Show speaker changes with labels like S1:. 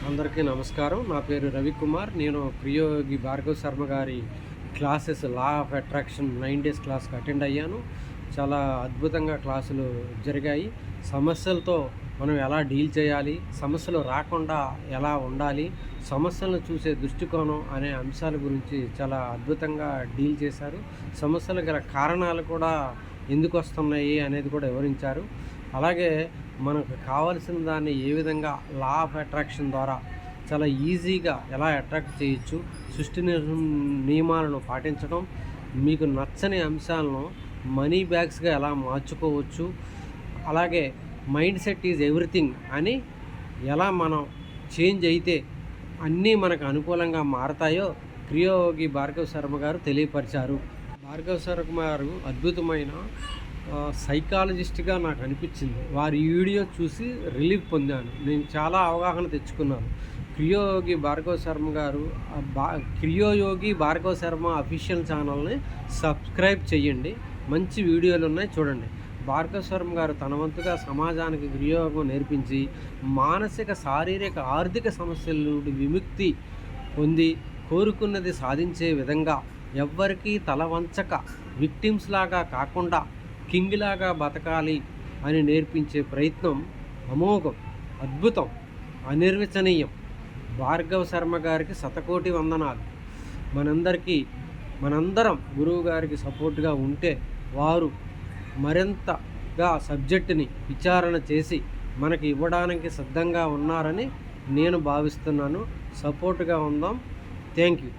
S1: అందరికీ నమస్కారం. నా పేరు రవికుమార్. నేను ప్రియోగి భార్గవ్ శర్మ గారి classes law of attraction 9 days క్లాస్కి అటెండ్ అయ్యాను. చాలా అద్భుతంగా క్లాసులు జరిగాయి. సమస్యలతో మనం ఎలా డీల్ చేయాలి, సమస్యలు రాకుండా ఎలా ఉండాలి, సమస్యలను చూసే దృష్టికోణం అనే అంశాల గురించి చాలా అద్భుతంగా డీల్ చేశారు. సమస్యలు గల కారణాలు కూడా ఎందుకు వస్తున్నాయి అనేది కూడా వివరించారు. అలాగే మనకు కావాల్సిన దాన్ని ఏ విధంగా లా ఆఫ్ అట్రాక్షన్ ద్వారా చాలా ఈజీగా ఎలా అట్రాక్ట్ చేయొచ్చు, సృష్టి నియమాలను పాటించడం, మీకు నచ్చని అంశాలను మనీ బ్యాగ్స్గా ఎలా మార్చుకోవచ్చు, అలాగే మైండ్ సెట్ ఈజ్ ఎవ్రీథింగ్ అని ఎలా మనం చేంజ్ అయితే అన్నీ మనకు అనుకూలంగా మారతాయో క్రియోగి భార్గవ్ శర్మ గారు తెలియపరిచారు. భార్గవ్ శర్మ గారు అద్భుతమైన సైకాలజిస్ట్గా నాకు అనిపించింది. వారి వీడియో చూసి రిలీఫ్ పొందాను. నేను చాలా అవగాహన తెచ్చుకున్నాను. క్రియోయోగి భార్గవ్ శర్మ గారు క్రియోయోగి భార్గవ్ శర్మ అఫీషియల్ ఛానల్ని సబ్స్క్రైబ్ చేయండి. మంచి వీడియోలు ఉన్నాయి, చూడండి. భార్గవ్ శర్మ గారు తన వంతుగా సమాజానికి క్రియోయోగం నేర్పించి మానసిక, శారీరక, ఆర్థిక సమస్యల నుండి విముక్తి పొంది కోరుకున్నది సాధించే విధంగా ఎవ్వరికీ తల వంచక విక్టిమ్స్ లాగా కాకుండా కింగ్ లాగా బతకాలి అని నేర్పించే ప్రయత్నం అమోఘం, అద్భుతం, అనిర్వచనీయం. భార్గవ్ శర్మ గారికి శతకోటి వందనాలు. మనందరం గురువు గారికి సపోర్ట్గా ఉంటే వారు మరింతగా సబ్జెక్టుని విచారణ చేసి మనకి ఇవ్వడానికి సిద్ధంగా ఉన్నారని నేను భావిస్తున్నాను. సపోర్ట్గా ఉందాం. Thank you.